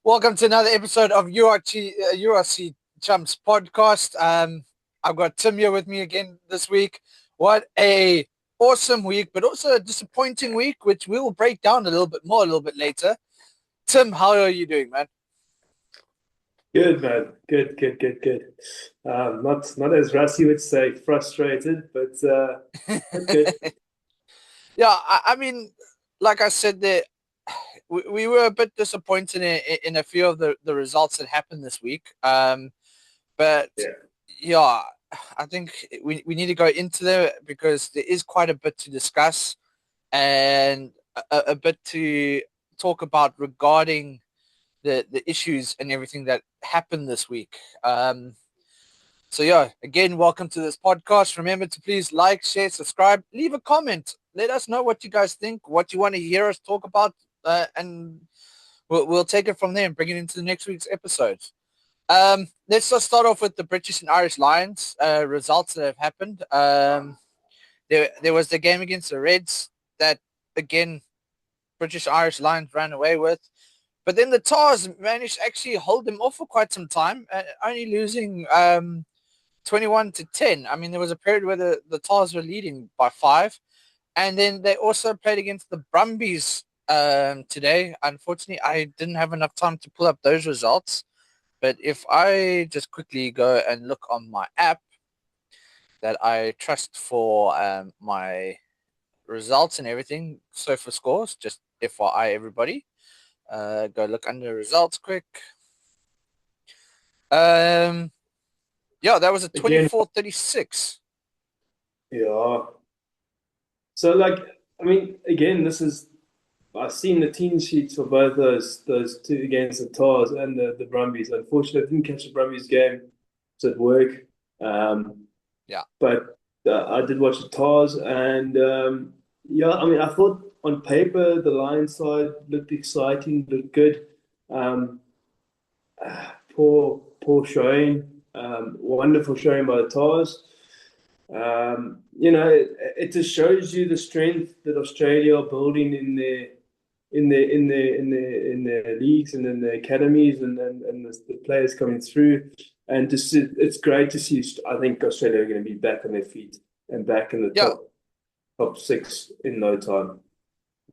Welcome to another episode of URC Chumps podcast. I've got Tim here with me again this week. What a awesome week, but also a disappointing week, which we will break down a little bit more a little bit later. Tim, how are you doing, man? Good, man. Good. Not as Rassie would say, frustrated, but good. Yeah, I mean, like I said, we were a bit disappointed in a few of the results that happened this week. But Yeah. yeah, I think we need to go into there because there is quite a bit to discuss and a bit to talk about regarding the issues and everything that happened this week. So yeah, again, welcome to this podcast. Remember to please like, share, subscribe, leave a comment. Let us know what you guys think, what you want to hear us talk about, and we'll take it from there and bring it into the next week's episode. Let's just start off with the British and Irish Lions results that have happened. There was the game against the Reds that, again, British Irish Lions ran away with. But then the Tars managed to actually hold them off for quite some time, only losing 21-10. I mean, there was a period where the Tars were leading by 5. And then they also played against the Brumbies today. Unfortunately, I didn't have enough time to pull up those results. But if I just quickly go and look on my app that I trust for my results and everything, so for scores, just FYI everybody, go look under results quick. Yeah, that was a Again, 24-36. yeah. So, I mean, again, I've seen the team sheets for both those two against the Tars and the Brumbies. Unfortunately, I didn't catch the Brumbies game. It's at work. Yeah. But I did watch the Tars, and yeah, I mean, I thought on paper the Lions side looked exciting, looked good. Um, poor showing. Wonderful showing by the Tars. It just shows you the strength that Australia are building in their leagues and in the academies and the players coming through. And just it's great to see. I think Australia are going to be back on their feet and back in the Yeah. top 6 in no time.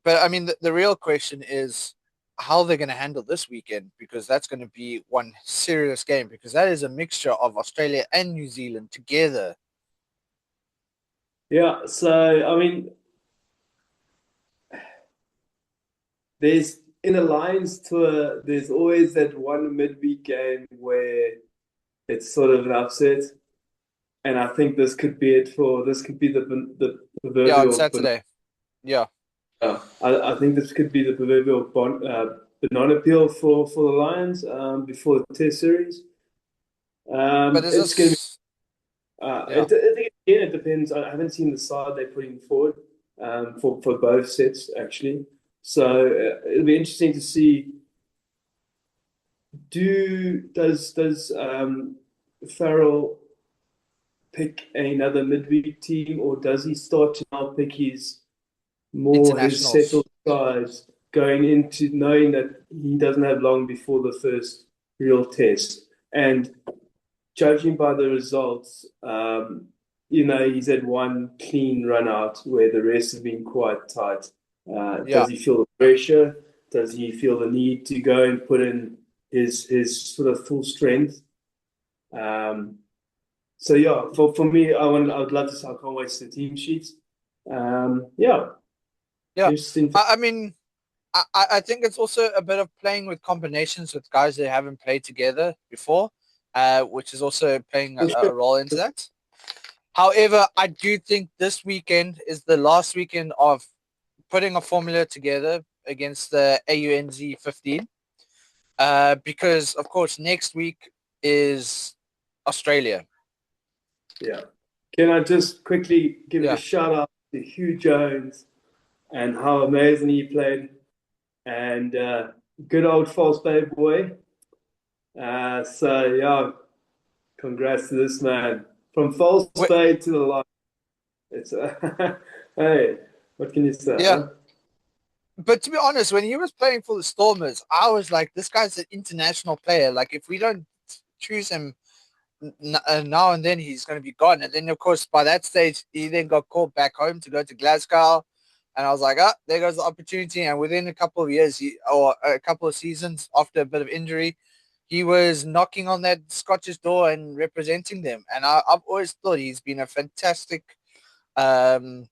But I mean, the real question is how they're going to handle this weekend, because that's going to be one serious game, because that is a mixture of Australia and New Zealand together. Yeah, so I mean, there's in a Lions tour, there's always that one midweek game where it's sort of an upset, and I think this could be it for this could be the Yeah, on proverbial. Saturday. Yeah. I think this could be the proverbial banana peel for the Lions before the Test series. But is It's going to be. this... Yeah. I think again it depends. I haven't seen the side they're putting forward for both sets actually. So it'll be interesting to see. Does Farrell pick another midweek team, or does he start to now pick his Internationals. settled sides going into knowing that he doesn't have long before the first real test? And judging by the results, he's had one clean run out where the rest have been quite tight. Yeah. Does he feel the pressure? Does he feel the need to go and put in his sort of full strength? So yeah, for me, I would love to see. I can't wait to see the team sheets. Yeah, Yeah. interesting. I mean, I think it's also a bit of playing with combinations with guys that haven't played together before, which is also playing a role into that. However, I do think this weekend is the last weekend of putting a formula together against the AUNZ 15. Because, of course, next week is Australia. Yeah. Can I just quickly give a Yeah. shout out to Hugh Jones and how amazing he played, and good old False Bay boy. So yeah, congrats to this man from False Wait, Bay to the line. It's hey, what can you say? yeah. Huh? But to be honest, when he was playing for the Stormers, I was like, this guy's an international player. Like, if we don't choose him now and then, he's going to be gone. And then, of course, by that stage, he then got called back home to go to Glasgow. And I was like, ah, there goes the opportunity. And within a couple of years, or a couple of seasons after a bit of injury, he was knocking on that Scottish door and representing them. And I've always thought he's been a fantastic um,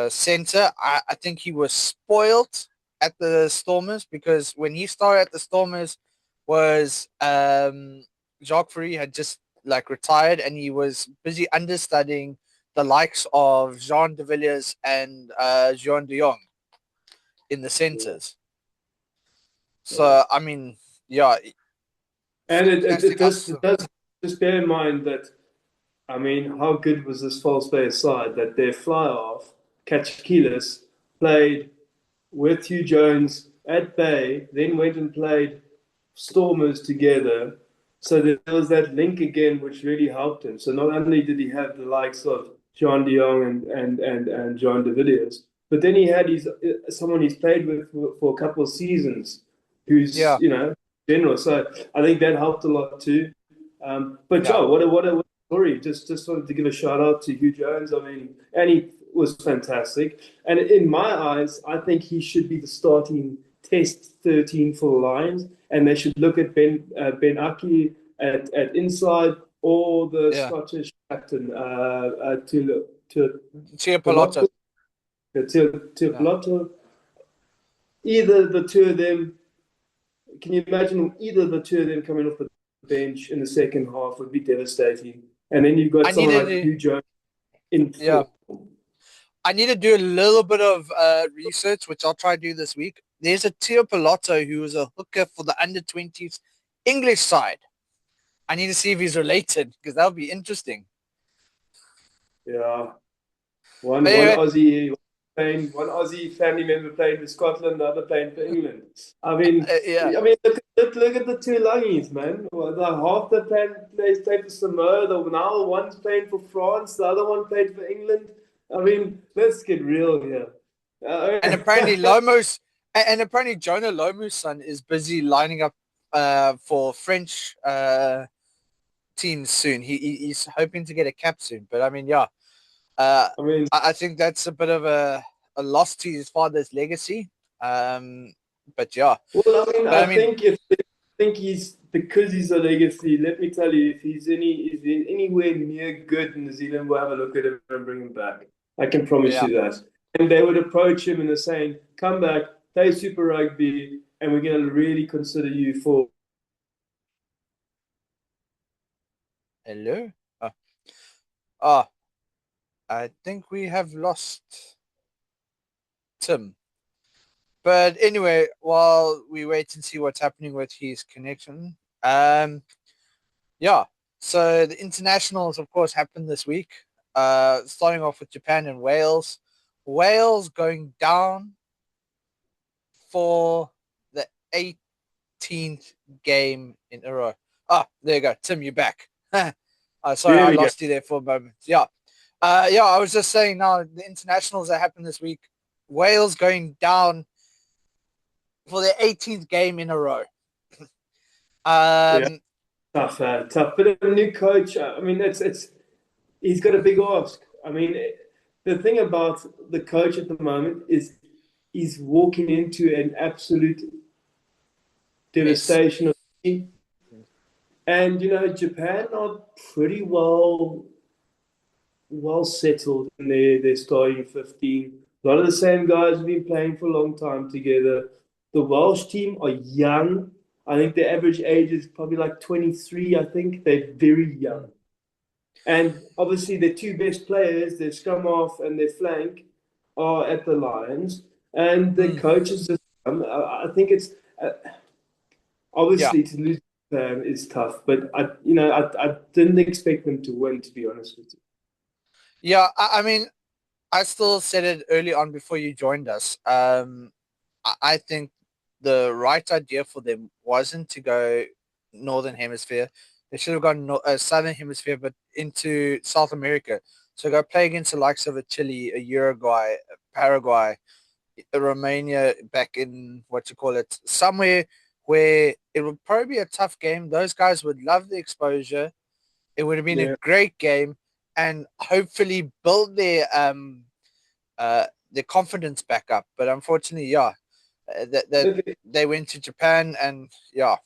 center. I think he was spoiled at the Stormers because when he started at the Stormers was Jacques Fourie had just like retired and he was busy understudying the likes of Jean de Villiers and Jean de Jong in the centers. So, I mean, yeah. And it does just bear in mind that, I mean, how good was this false player side that their fly off, Kachikilis, played with Hugh Jones at Bay, then went and played Stormers together. So there was that link again, which really helped him. So not only did he have the likes of Jean de Jong and Jean de Villiers, but then he had someone he's played with for a couple of seasons, who's general. So I think that helped a lot too. But Joe, what a story! Just wanted to give a shout out to Hugh Jones. I mean, and he was fantastic. And in my eyes, I think he should be the starting Test 13 for the Lions, and they should look at Ben Aki at inside or the Scottish captain Tshituka. Either the two of them. Can you imagine either the two of them coming off the bench in the second half would be devastating. And then you've got someone like Hugh Jones in form. I need to do a little bit of research, which I'll try to do this week. There's a Tio Pilato who was a hooker for the under-20s English side. I need to see if he's related because that would be interesting. Yeah. One Aussie family member playing for Scotland, the other playing for England. I mean, look at the two lungies, man. Well, half the played for Samoa. Now one's playing for France, the other one played for England. I mean, let's get real here. And apparently Jonah Lomu's son is busy lining up for French teams soon. He's hoping to get a cap soon. But I mean, I think that's a bit of a loss to his father's legacy. But yeah. Well, I think he's because he's a legacy. Let me tell you, if he's anywhere near good in New Zealand, we'll have a look at him and bring him back. I can promise you that. And they would approach him and they're saying, "Come back, play Super Rugby, and we're going to really consider you for." Hello. I think we have lost Tim. But anyway, while we wait and see what's happening with his connection, so the internationals, of course, happened this week. Starting off with Japan and Wales. Wales going down for the 18th game in a row. There you go. Tim, you're back. Sorry, I lost you there for a moment. I was just saying now the internationals that happened this week. Wales going down for their 18th game in a row. Tough. But a new coach, I mean, he's got a big ask. I mean, the thing about the coach at the moment is he's walking into an absolute devastation of the team. And, Japan are pretty well settled in their starting 15. A lot of the same guys have been playing for a long time together. The Welsh team are young. I think the average age is probably like 23. I think they're very young. And obviously their two best players, their scrum half and their flank, are at the Lions. And the coaches, I think it's obviously to lose is tough. But I didn't expect them to win, to be honest with you. Yeah, I mean, I still said it early on before you joined us. I think the right idea for them wasn't to go Northern Hemisphere. They should have gone Southern Hemisphere, but into South America. So go play against the likes of a Chile, a Uruguay, a Paraguay, Romania back in what you call it, somewhere where it would probably be a tough game. Those guys would love the exposure. It would have been a Yeah. great game, and hopefully build their confidence back up. But unfortunately, yeah, they went to Japan, and yeah,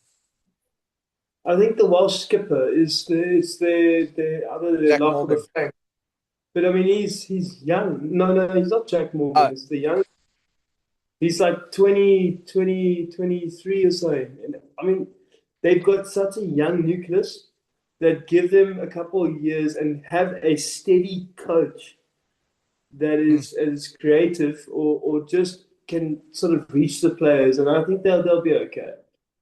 I think the Welsh skipper is the other Jack life of the Morgan. flank. But I mean, he's young. No, he's not Jack Morgan. Oh, It's the young. He's like 23 or so. And I mean, they've got such a young nucleus that give them a couple of years and have a steady coach that mm, is creative or just can sort of reach the players, and I think they'll be okay.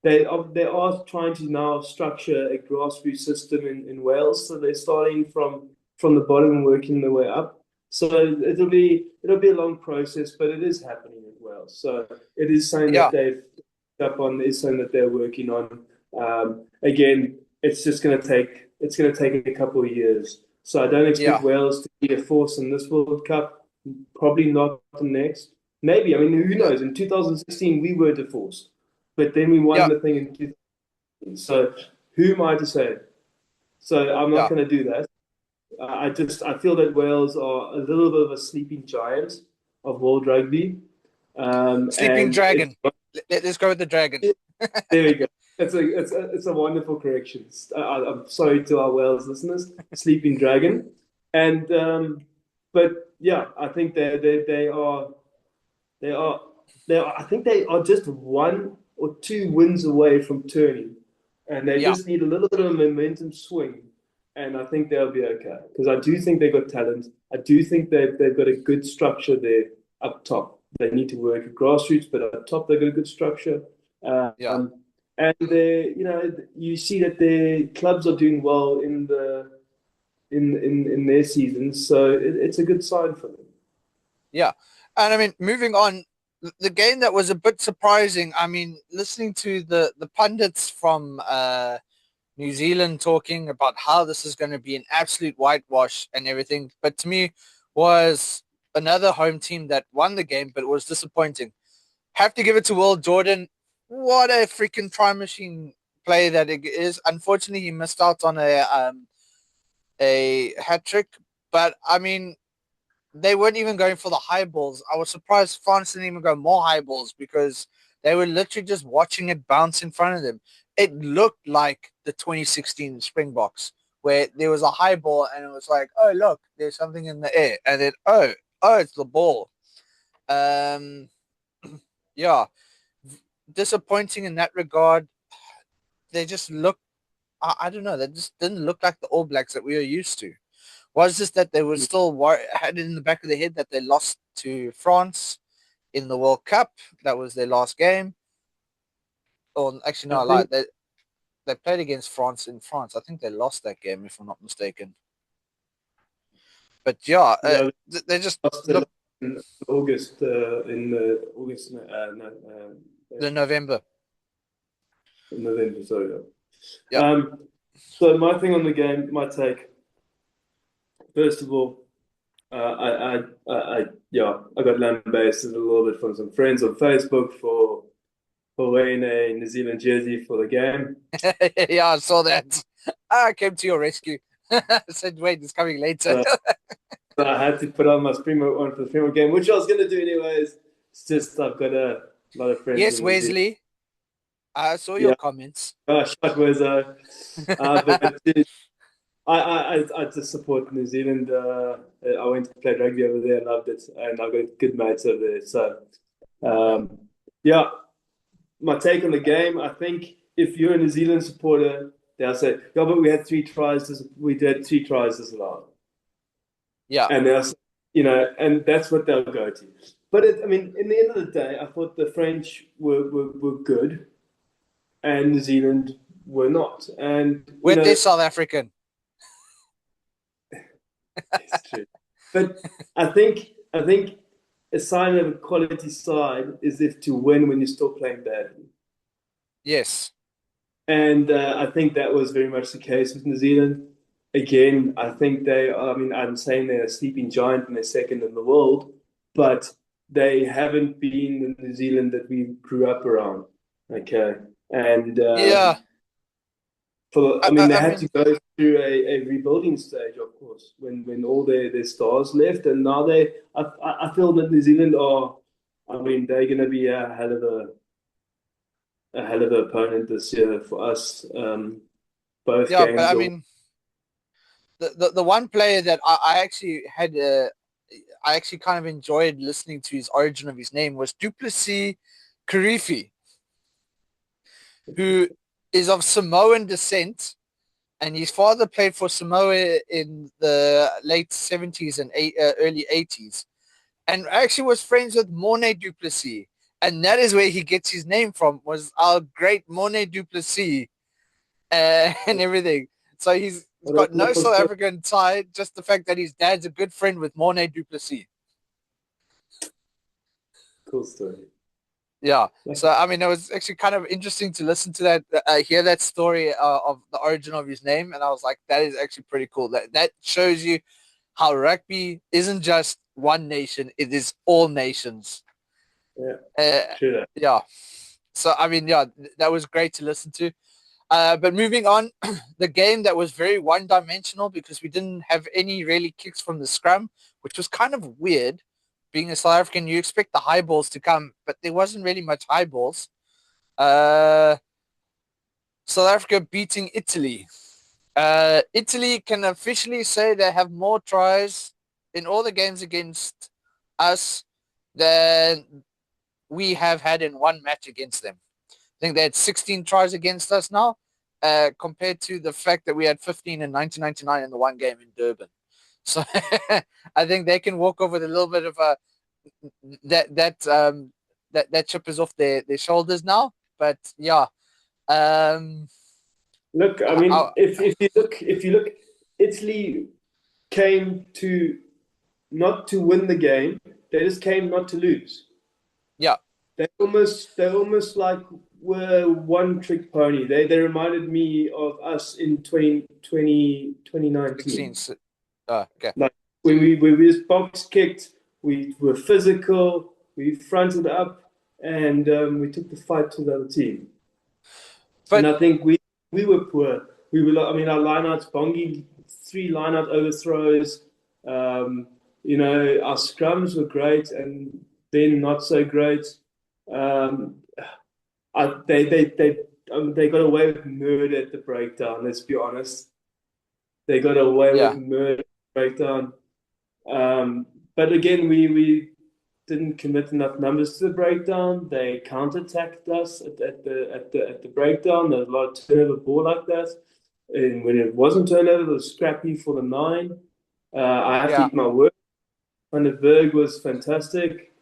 They are trying to now structure a grassroots system in Wales, so they're starting from the bottom and working their way up. So it'll be a long process, but it is happening in Wales. So it is something that yeah, they've up on, is something that they're working on. Again, it's going to take a couple of years. So I don't expect yeah, Wales to be a force in this World Cup. Probably not the next. Maybe. I mean, who knows? In 2016, we were the force, but then we won yeah, the thing in 2000. So who am I to say? So I'm not yeah. going to do that. I feel that Wales are a little bit of a sleeping giant of world rugby, Sleeping and it's Dragon. Let's go with the Dragon. there we go. It's a wonderful correction. I'm sorry to our Wales listeners, Sleeping Dragon, and but yeah, I think they are I think they are just one or two wins away from turning, and they Yeah, just need a little bit of a momentum swing, and I think they'll be okay because I do think they've got talent. I do think they've got a good structure there up top. They need to work at grassroots, but up top they've got a good structure. yeah, And you see that the clubs are doing well in their seasons, so it's a good sign for them. yeah. And I mean, moving on, the game that was a bit surprising. I mean, listening to the pundits from New Zealand talking about how this is going to be an absolute whitewash and everything, but to me was another home team that won the game, but it was disappointing. Have to give it to Will Jordan. What a freaking try machine play that it is. Unfortunately, he missed out on a hat trick, but I mean, they weren't even going for the high balls. I was surprised France didn't even go more high balls because they were literally just watching it bounce in front of them. It looked like the 2016 Springboks, where there was a high ball and it was like, oh, look, there's something in the air. And then, oh, it's the ball. Um, yeah, disappointing in that regard. They just look, I don't know, they just didn't look like the All Blacks that we are used to. Was this that they were still had it in the back of their head that they lost to France in the World Cup? That was their last game. Or actually, no, I I think lied. They played against France in France. I think they lost that game, if I'm not mistaken. But yeah, yeah, they just lost look in August in the August no, the November. November. Sorry. Yeah, So my thing on the game, my take. First of all, yeah, I got lambasted a little bit from some friends on Facebook for wearing a New Zealand jersey for the game. yeah, I saw that. I came to your rescue. I said, wait, it's coming later. So, so I had to put on my Springbok one for the Springbok game, which I was going to do anyways. It's just I've got a lot of friends Yes, in New Zealand. Wesley. I saw your Yeah, comments. shot was but I just support New Zealand. I went to play rugby over there, loved it, and I got good mates over there. So um, yeah, my take on the game. I think if you're a New Zealand supporter, they'll say, "Yeah, but we had three tries. We did three tries disallowed," Yeah, and and that's what they'll go to. But I mean, in the end of the day, I thought the French were good, and New Zealand were not. And with this South African. it's true. But I think a sign of a quality side is if to win when you're still playing badly. Yes. And I think that was very much the case with New Zealand. Again, I think I mean, I'm saying they're a sleeping giant and they're second in the world, but they haven't been the New Zealand that we grew up around. Okay. And Yeah. I mean, they I had mean, to go through a rebuilding stage, of course, when all their stars left, and now I feel that New Zealand are, I mean, they're going to be a hell of an opponent this year for us. Both yeah, but games I are. mean, the one player that I actually had I actually kind of enjoyed listening to his origin of his name was Duplessis Kirifi, who is of Samoan descent, and his father played for Samoa in the late 70s and early 80s, and actually was friends with Morne Duplessis. And that is where he gets his name from, was our great Morne Duplessis and everything. So he's got no South African tie, just the fact that his dad's a good friend with Morne Duplessis. Cool story. Yeah. So, I mean, it was actually kind of interesting to listen to that, hear that story of the origin of his name. And I was like, that is actually pretty cool. That shows you how rugby isn't just one nation, it is all nations. Yeah, Uh, true. yeah. So, I mean, yeah, that was great to listen to. But moving on, the game that was very one-dimensional because we didn't have any really kicks from the scrum, which was kind of weird. Being a South African, you expect the high balls to come, but there wasn't really much high balls. South Africa beating Italy. Italy can officially say they have more tries in all the games against us than we have had in one match against them. I think they had 16 tries against us now, compared to the fact that we had 15 in 1999 in the one game in Durban. So I think they can walk over with a little bit of a that chip is off their shoulders now. But yeah, um, Look, I mean, if you look, Italy came to not to win the game; they just came not to lose. yeah, They almost like were one trick pony. They reminded me of us in 2019. 16. Okay, Like when we just box kicked, we were physical, we fronted up, and we took the fight to the other team. And but I think we were poor. We were, I mean, our lineouts, Bongi, 3 lineout overthrows. Um, our scrums were great, and then not so great. Um, they got away with murder at the breakdown. Let's be honest. They got away with yeah, murder at the breakdown. But again, we didn't commit enough numbers to the breakdown. They counterattacked us at the breakdown. There was a lot of turnover ball like that. And when it wasn't turnover, it was scrappy for the 9. I have to yeah. eat my word. Van der Berg was fantastic.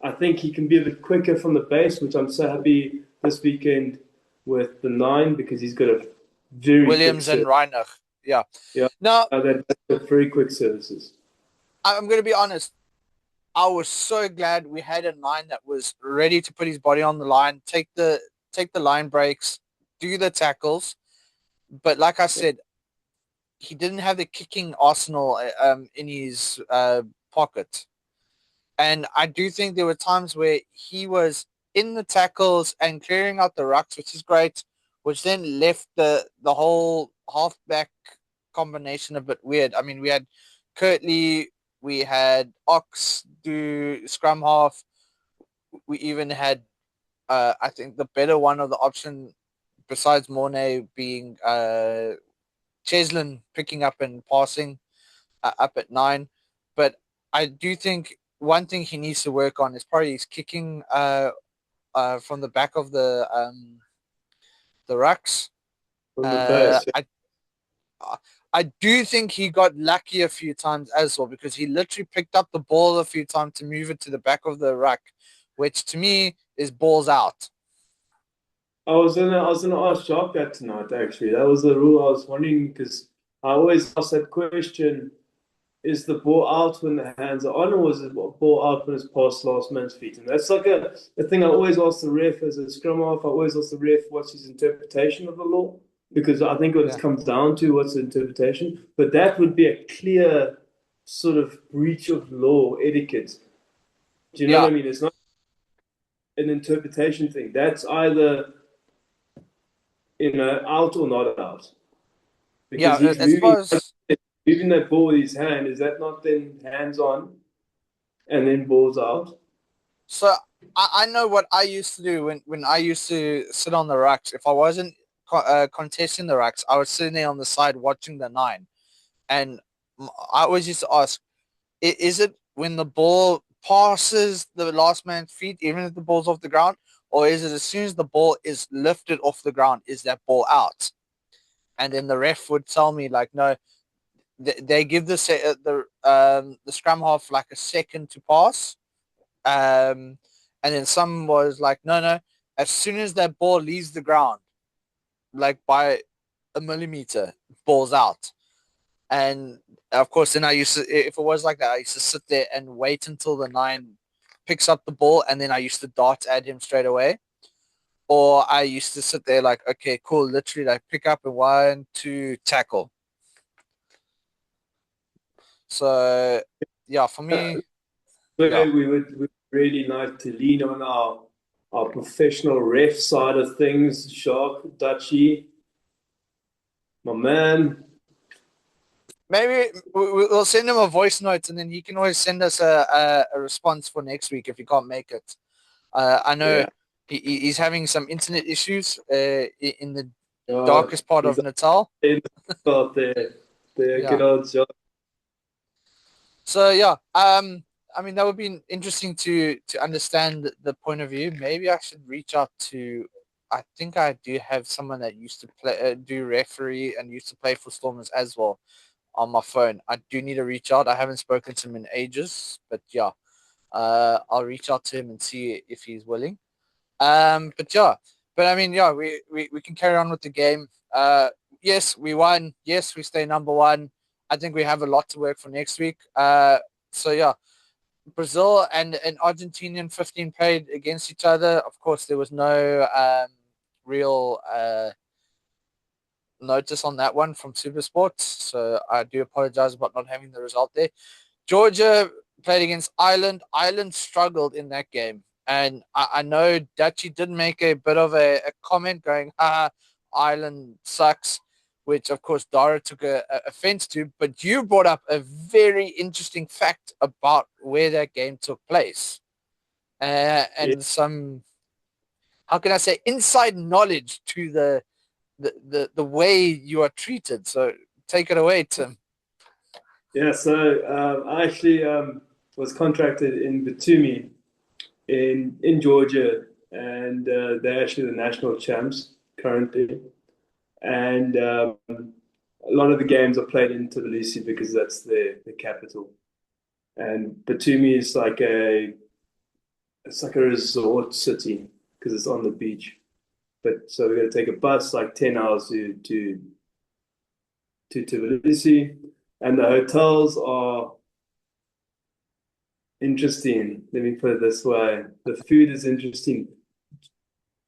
I think he can be a bit quicker from the base, which I'm so happy this weekend with the 9 because he's got a very quick Williams and service. Reiner. Yeah. Yeah, Now, that's very quick services. I'm going to be honest. I was so glad we had a 9 that was ready to put his body on the line, take the line breaks, do the tackles. But like I said, he didn't have the kicking arsenal in his pocket. And I do think there were times where he was in the tackles and clearing out the rucks, which is great, which then left the whole halfback combination a bit weird. I mean, we had Kirtley, we had Ox do scrum half. We even had, I think, the better one of the option besides Mornay being Cheslin picking up and passing up at 9. But I do think one thing he needs to work on is probably his kicking from the back of the rucks. From the Uh, base. I I do think he got lucky a few times as well because he literally picked up the ball a few times to move it to the back of the ruck, which to me is balls out. I was gonna ask Jacques that tonight. Actually, that was the rule I was wondering because I always ask that question: Is the ball out when the hands are on, or is the ball out when it's past last man's feet? And that's like a thing I always ask the ref as a scrum half. I always ask the ref what's his interpretation of the law because I think what it Yeah. comes down to what's the interpretation. But that would be a clear sort of breach of law etiquette Do you know Yeah, what I mean? It's not an interpretation thing. That's either, out or not out. yeah. Because he's As far as moving that ball with his hand. Is that not then hands on and then balls out? so, I know what I used to do when I used to sit on the racks. If I wasn't contesting the racks, I was sitting there on the side watching the nine, and I always used to ask, is it when the ball passes the last man's feet, even if the ball's off the ground, or is it as soon as the ball is lifted off the ground, is that ball out? And then the ref would tell me like, no, they give the scrum half like a second to pass, and then some was like, no, no, as soon as that ball leaves the ground, like by a millimeter, ball's out. And of course, then I used to, if it was like that, I used to sit there and wait until the nine picks up the ball, and then I used to dart at him straight away. Or I used to sit there like, okay, cool, literally like pick up and 1, 2, tackle. So yeah, for me, yeah, But we really like to lean on our professional ref side of things. Shark, Dutchy, my man. maybe we'll send him a voice note, and then he can always send us a response for next week if he can't make it. I know Yeah. he's having some internet issues in the Oh, darkest part he's of Natal. out there. The good Yeah. old Shark. So yeah, I mean that would be interesting to understand the point of view. Maybe I should reach out to. I think I do have someone that used to play, do referee, and used to play for Stormers as well on my phone. I do need to reach out. I haven't spoken to him in ages, but yeah, I'll reach out to him and see if he's willing. But yeah, but I mean, yeah, we can carry on with the game. Yes, we won. Yes, we stay number one. I think we have a lot to work for next week. So yeah, Brazil and Argentinian 15 played against each other. Of course, there was no real notice on that one from Supersports. So I do apologize about not having the result there. Georgia played against Ireland. Ireland struggled in that game. And I know Dutchy did make a bit of a comment going, Ireland sucks, which of course Dara took a offense to. But you brought up a very interesting fact about where that game took place. Yeah. And some, how can I say, inside knowledge to the way you are treated. So take it away, Tim. Yeah, so I actually was contracted in Batumi in Georgia, and they're actually the national champs currently. And a lot of the games are played in Tbilisi because that's the capital. And Batumi is like a resort city because it's on the beach. But so we got to take a bus like 10 hours to Tbilisi, and the hotels are interesting. Let me put it this way: the food is interesting.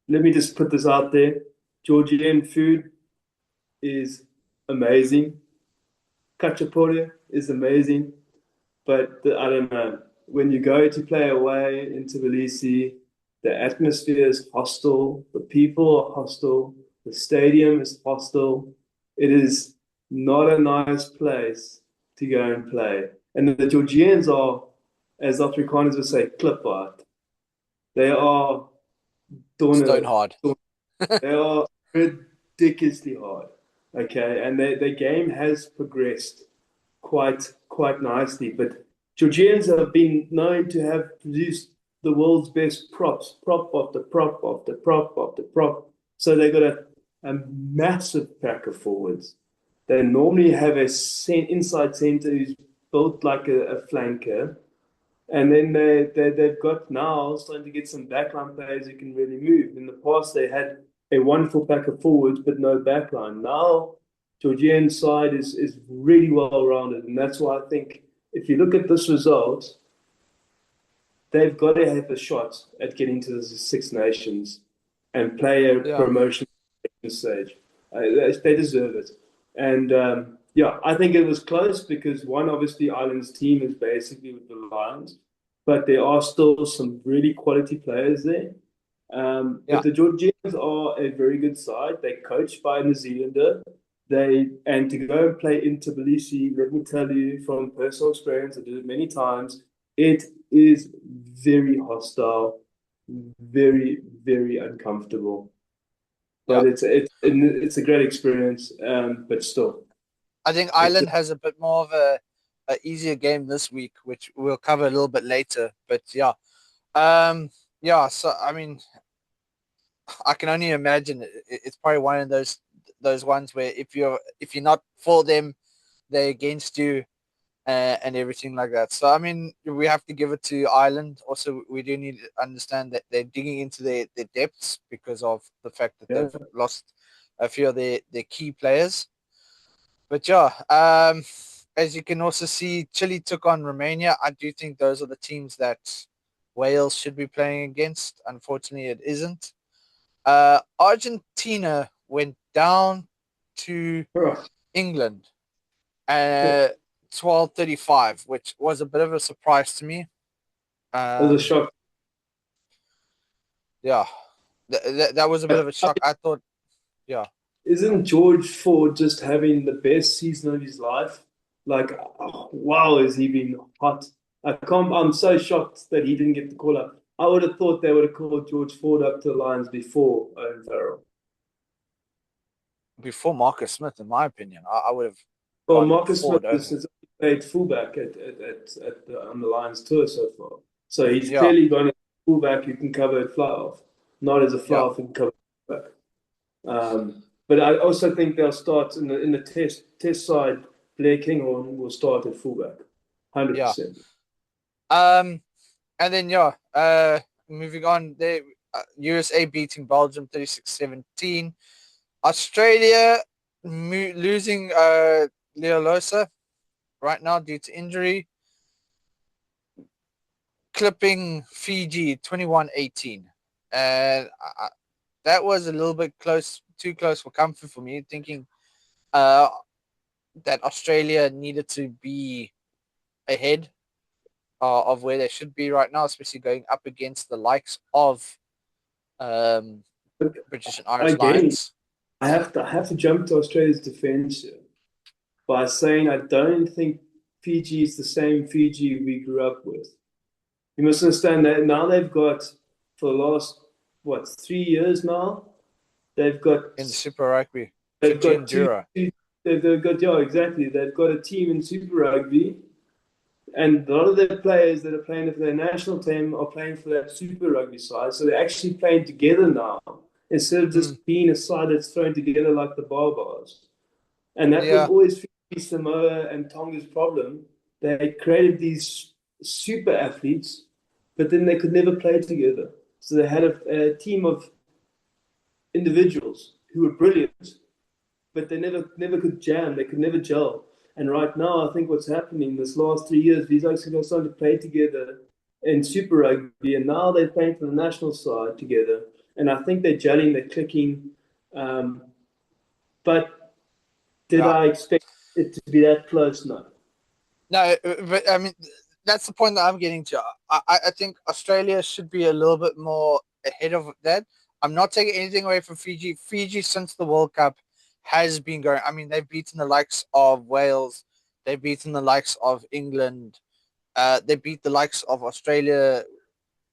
Let me just put this out there: Georgian food is amazing. Kachapore is amazing, but I don't know. When you go to play away in Tbilisi, the atmosphere is hostile. The people are hostile. The stadium is hostile. It is not a nice place to go and play. And the Georgians are, as Afrikaners would say, clip art. They are Stone donor. hard. They are ridiculously hard. Okay, and their game has progressed quite nicely. But Georgians have been known to have produced the world's best props, prop after prop after prop after prop. So they got a massive pack of forwards. They normally have a inside center who's built like a flanker. And then they've got now starting to get some backline players who can really move. In the past, they had a wonderful pack of forwards, but no backline. Now, Georgian's side is really well rounded. And that's why I think if you look at this result, they've got to have a shot at getting to the Six Nations and play a Yeah. promotion stage. They deserve it. And yeah, I think it was close because one, obviously, Ireland's team is basically with the Lions. but there are still some really quality players there. But Yeah. the Georgians are a very good side. They're coached by a New Zealander. And to go and play in Tbilisi, let me tell you from personal experience, I did it many times. It is very hostile, very, very uncomfortable. Yeah. But it's a great experience. But still, I think it's Ireland has a bit more of a easier game this week, which we'll cover a little bit later. But yeah, yeah. So I mean, I can only imagine it's probably one of those ones where if you're not for them, they're against you, and everything like that. So I mean, we have to give it to Ireland. Also, we do need to understand that they're digging into their depths because of the fact that yeah. they've lost a few of their key players. But yeah, as you can also see, Chile took on Romania. I do think those are the teams that Wales should be playing against. Unfortunately, it isn't. Argentina went down to Oh, England at 12:35, which was a bit of a surprise to me. it was a Um, shock. yeah, that was a bit of a shock. I thought, yeah, Isn't George Ford just having the best season of his life? Like, oh, wow, has he been hot? I'm so shocked that he didn't get the call up. I would have thought they would have called George Ford up to the Lions before Owen Farrell. before Marcus Smith, in my opinion, I would have Well, gone Marcus Smith forward over him. has played fullback on the Lions tour so far. So he's Yeah, clearly gone as a fullback who can cover a fly off, not as a fly yeah, off and cover back. But I also think they'll start in the test side. Blair Kinghorn will start at fullback, yeah. 100%. And then yeah, moving on, there, USA beating Belgium 36-17. Australia losing Leolosa right now due to injury, clipping Fiji 21-18. And that was a little bit too close for comfort for me, thinking uh, that Australia needed to be ahead of where they should be right now, especially going up against the likes of um, But British and Irish again, Lions. I have to jump to Australia's defence here by saying I don't think Fiji is the same Fiji we grew up with. You must understand that now they've got for the last 3 years now they've got In Super Rugby, they've Fiji got and Jura. they've got yeah exactly they've got a team in Super Rugby. And a lot of the players that are playing for their national team are playing for that Super Rugby side. So they're actually playing together now instead of Mm, just being a side that's thrown together like the Barbars. And that was yeah, always Fiji, Samoa, and Tonga's problem. They created these super athletes, but then they could never play together. So they had a team of individuals who were brilliant, but they never could jam. They could never gel. And right now, I think what's happening this last 3 years, these guys are starting to play together in Super Rugby, and now they're playing for the national side together. And I think they're gelling, they're clicking. But did yeah. I expect it to be that close? No. No, but I mean, that's the point that I'm getting to. I think Australia should be a little bit more ahead of that. I'm not taking anything away from Fiji. Fiji, since the World Cup, has been going. I mean, they've beaten the likes of Wales. They've beaten the likes of England. They beat the likes of Australia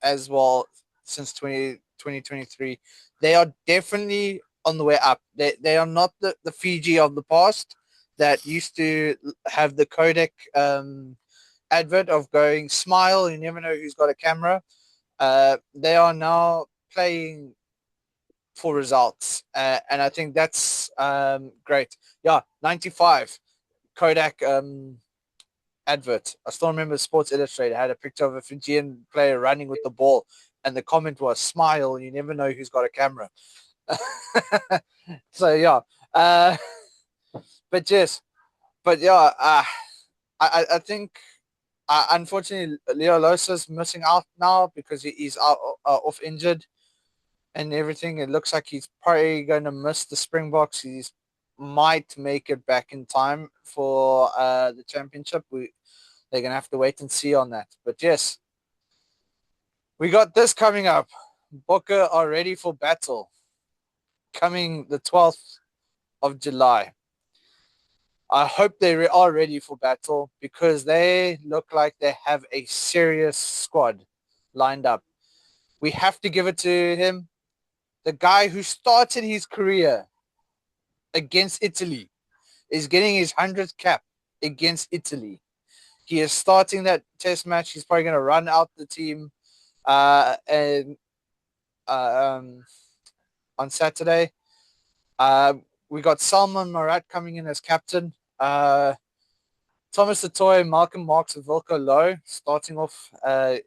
as well since 2023. They are definitely on the way up. They are not the Fiji of the past that used to have the Kodak advert of going smile, you never know who's got a camera. They are now playing for results, and I think that's great. Yeah, 95 Kodak advert. I still remember Sports Illustrated had a picture of a Fijian player running with the ball, and the comment was "Smile, you never know who's got a camera." So yeah, uh, but yes, but yeah, I think unfortunately Leo Losa's missing out now because he's out off injured and everything. It looks like he's probably going to miss the Springboks. He's might make it back in time for the championship. They're going to have to wait and see on that. But yes, We got this coming up. Boks are ready for battle. Coming the 12th of July. I hope they are ready for battle because they look like they have a serious squad lined up. We have to give it to him. The guy who started his career against Italy is getting his 100th cap against Italy. He is starting that test match. He's probably going to run out the team and on Saturday. We got Salman Marat coming in as captain. Thomas Satoy, Malcolm Marx, and Wilco Low starting off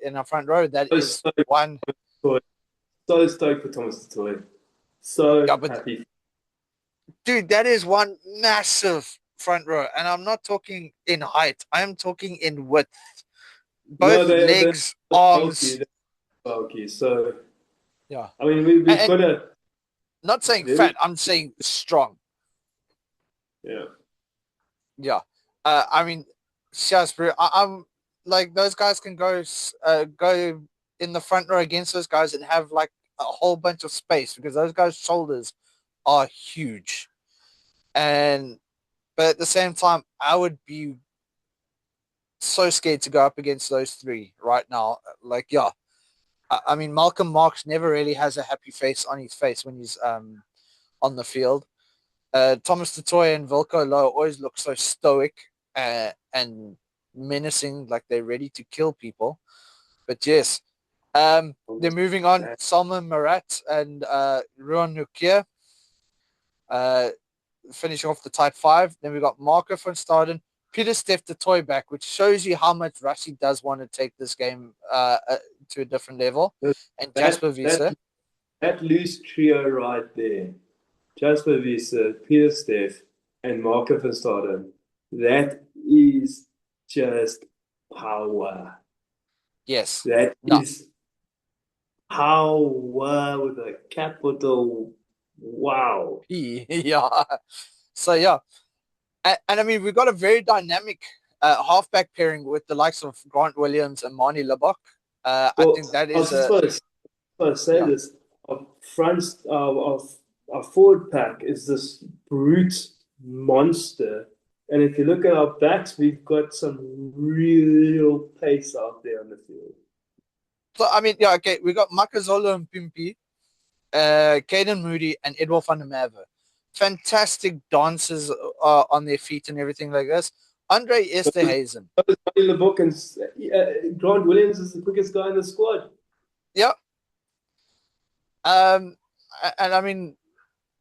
in our front row. That is one. So stoked for Thomas Satoy. So happy. Dude, that is one massive front row. And I'm not talking in height. I'm talking in width. Both legs, arms. Bulky. So, yeah. I mean, we've got a... Not saying fat. I'm saying strong. Yeah. Yeah. I mean, Shasbury, I'm like, those guys can go in the front row against those guys and have like a whole bunch of space because those guys' shoulders are huge. But at the same time, I would be so scared to go up against those three right now. Like, yeah. I mean, Malcolm Marx never really has a happy face on his face when he's on the field. Thomas Satoy and Wilco Low always look so stoic and menacing, like they're ready to kill people. But yes, they're moving on. Salman Marat and Ruan Nukia finishing off the tight five. Then we got Marco van Staden, Peter Steph the toy back, which shows you how much Rassie does want to take this game to a different level. And Jasper Wiese. That loose trio right there. Jasper Wiese, Peter Steph, and Marco van Staden. That is just power. Yes. That is power with a capital wow. Yeah. So, yeah. And I mean, we've got a very dynamic halfback pairing with the likes of Grant Williams and Manie Lebok. I think that is this. Our forward pack is this brute monster. And if you look at our backs, we've got some real pace out there on the field. So, I mean, yeah, okay. We got Makazolo and Pimpi, Caden Moody, and Edward van der Merwe. Fantastic dancers on their feet and everything like this. Andre Esterhazen. In the book, and Grant Williams is the quickest guy in the squad. Yeah. And I mean,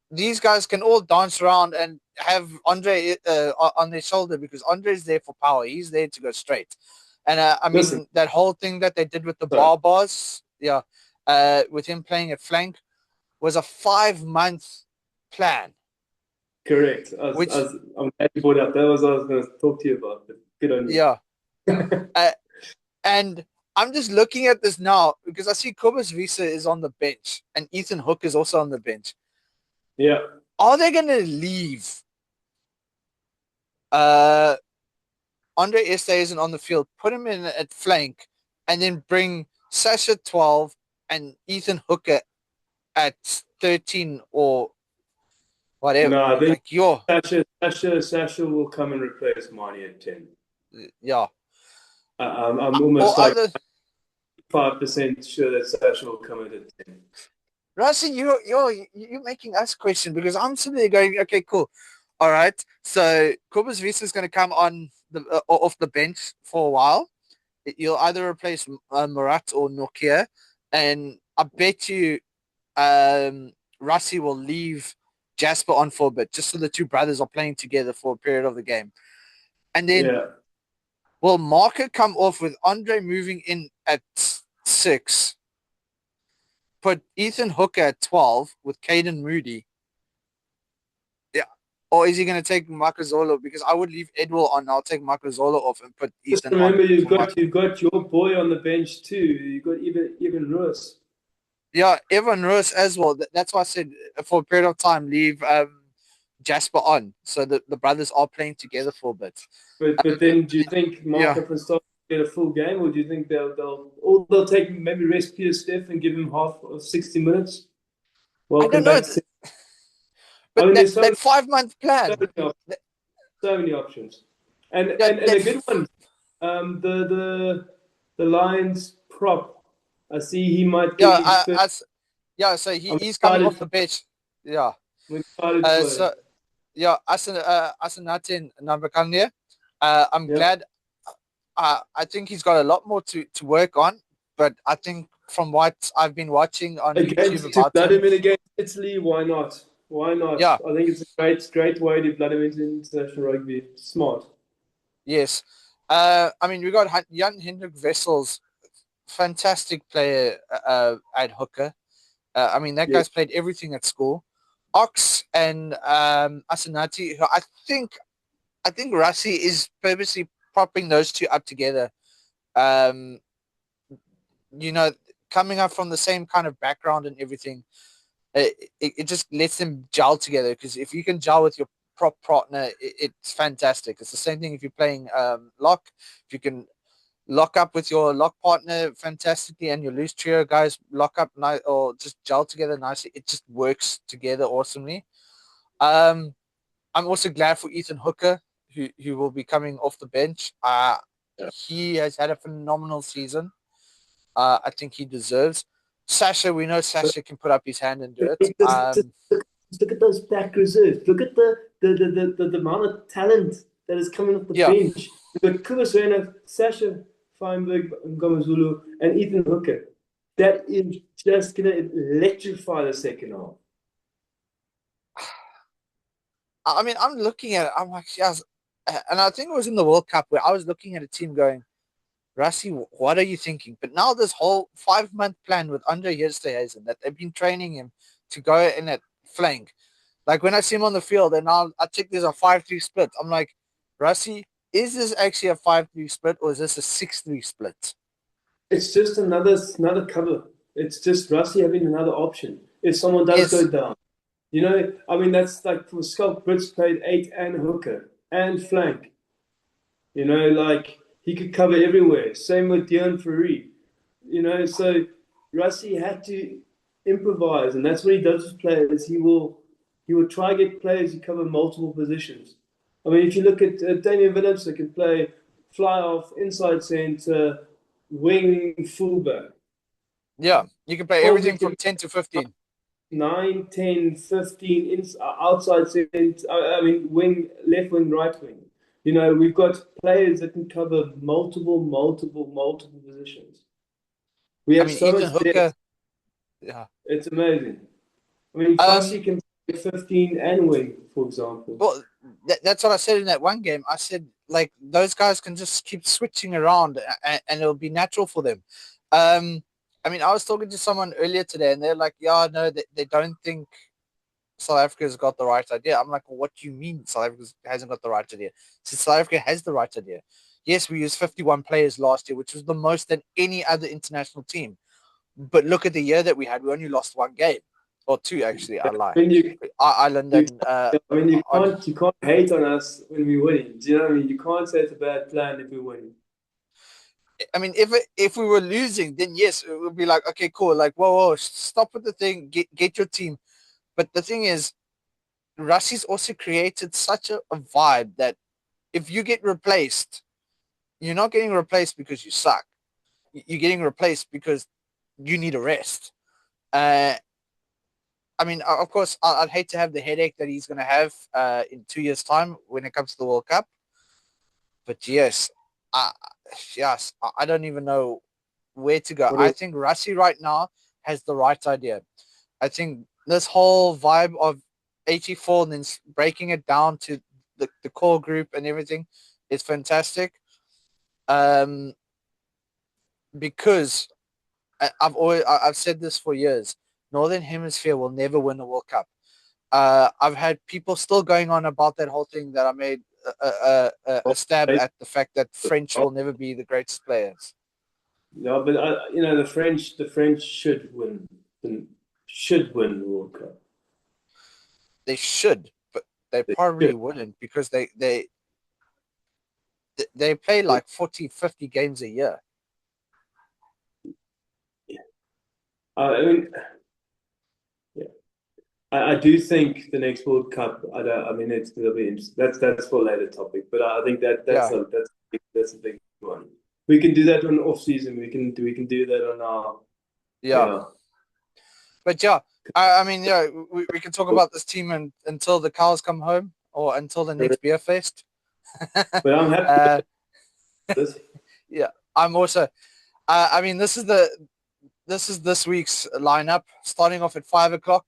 these guys can all dance around and have Andre on their shoulder because Andre's there for power. He's there to go straight. And I mean, that whole thing that they did with the bars, with him playing at flank, was a 5-month plan. Correct. I'm glad you brought up. That was what I was going to talk to you about. But good on you. Yeah. And I'm just looking at this now because I see Cobus Wiese is on the bench and Ethan Hook is also on the bench. Yeah. Are they going to leave Andre Esterhazen on the field, put him in at flank, and then bring Sasha 12 and Ethan Hooker at 13 or whatever? No, I think Sasha will come and replace Manie at 10. Yeah. I'm almost 5% sure that Sasha will come in at 10. Rassie, you're making us question because I'm sitting there going, okay, cool. All right. So Cobus Wiese is going to come on off the bench for a while. You'll either replace Marat or Nokia. And I bet you Rassie will leave Jasper on for a bit, just so the two brothers are playing together for a period of the game. And then will Marker come off with Andre moving in at 6, put Ethan Hooker at 12 with Caden Moody? Yeah. Or is he going to take Makazolo? Because I would leave Edwell on. I'll take Makazolo off and put Just Ethan remember, on. you've got your boy on the bench too. You've got even Roos. Yeah, Evan Roos as well. That's why I said for a period of time, leave Jasper on so that the brothers are playing together for a bit. But then do you think Marco van Staden get a full game, or do you think they'll take maybe rest Peter Steph and give him half of 60 minutes? I don't Welcome know, back to. I but mean, there's that 5-month so plan. many, so many options, and That, and that, a good one. The Lions prop. I see he might yeah, get his first. yeah. So I'm he's coming excited off for the bench. Yeah. I'm excited for him. So yeah, Asanatin Nambakanya. I'm Yeah. glad. I think he's got a lot more to work on, but I think from what I've been watching on YouTube Against to about blood him, him in against Italy, why not? Why not? yeah, I think it's a great way to blood him into international rugby. Smart. yes. I mean, we got Jan Hendrik Wessels, fantastic player at hooker. I mean, that Yeah. guy's played everything at school. Ox and Asanati, who I think Rassie is purposely propping those two up together. Um, you know, coming up from the same kind of background and everything, it just lets them gel together. Because if you can gel with your prop partner, it's fantastic. It's the same thing if you're playing lock. If you can lock up with your lock partner fantastically, and your loose trio guys lock up or just gel together nicely, it just works together awesomely. I'm also glad for Ethan Hooker, who will be coming off the bench. He has had a phenomenal season. I think he deserves. Sasha, we know Sasha can put up his hand and do it. Just look at those back reserves. Look at the amount of talent that is coming off the Yeah, bench. We've got Kubaswena, Sasha Feinberg, Ngomazulu, and Ethan Hooker. That is just going to electrify the second half. I mean, I'm looking at it. I'm like, yes, and I think it was in the World Cup where I was looking at a team going, Rassie, what are you thinking? But now this whole 5-month plan with Andre Yerstehuizen that they've been training him to go in at flank. Like when I see him on the field and I think there's a 5-3 split. I'm like, Rassie, is this actually a 5-3 split or is this a 6-3 split? It's just another cover. It's just Rassie having another option if someone does go Yes. down. I mean, that's like for Schalk Brits played 8 and hooker and flank. Like he could cover everywhere. Same with Dion Fourie. So Rassie had to improvise, and that's what he does with players. He will try to get players who cover multiple positions. I mean, if you look at Damian Phillips, they can play fly off, inside center, wing, fullback. Yeah. You can play Probably everything can from 10 to 15. 9, 10, 15 outside center. I mean, wing, left wing, right wing. We've got players that can cover multiple positions. We I have mean, so Ethan much depth. Hooker. Yeah. It's amazing. I mean, Um, Fassi can play 15 and wing, for example. well, that's what I said in that one game. I said, like, those guys can just keep switching around and it'll be natural for them. I mean, I was talking to someone earlier today and they're like, yeah, no, they don't think South Africa's got the right idea. I'm like, well, what do you mean South Africa hasn't got the right idea? So South Africa has the right idea. Yes, we used 51 players last year, which was the most than any other international team. But look at the year that we had. We only lost one game. Or two, actually. I lie. I mean, Ireland you, and I mean, Odd. you can't hate on us when we're winning. Do you know what I mean? You can't say it's a bad plan if we're winning. I mean, if we were losing, then yes, it would be like, okay, cool. Like, whoa, stop with the thing. Get your team. But the thing is, Rassie's also created such a vibe that if you get replaced, you're not getting replaced because you suck. You're getting replaced because you need a rest. Uh, I mean, of course, I'd hate to have the headache that he's going to have in 2 years' time when it comes to the World Cup. But yes, I, I don't even know where to go. What I do think Rassie right now has the right idea. I think this whole vibe of 84 and then breaking it down to the core group and everything is fantastic. Because I've said this for years. Northern Hemisphere will never win a World Cup. I've had people still going on about that whole thing that I made a stab at the fact that French will never be the greatest players. No, but the French should win the World Cup. They should, but they They probably should. wouldn't because they they play like 40, 50 games a year. I mean, yeah. I do think the next World Cup. I mean, it'll be interesting. That's for a later topic. But I think that's Yeah. a big one. We can do that on off season. We can do that on our Yeah. But yeah, I mean, yeah, we can talk about this team until the cows come home or until the next beer fest. But I'm happy with this. Yeah, I'm also. I mean, this is this week's lineup, starting off at 5 o'clock.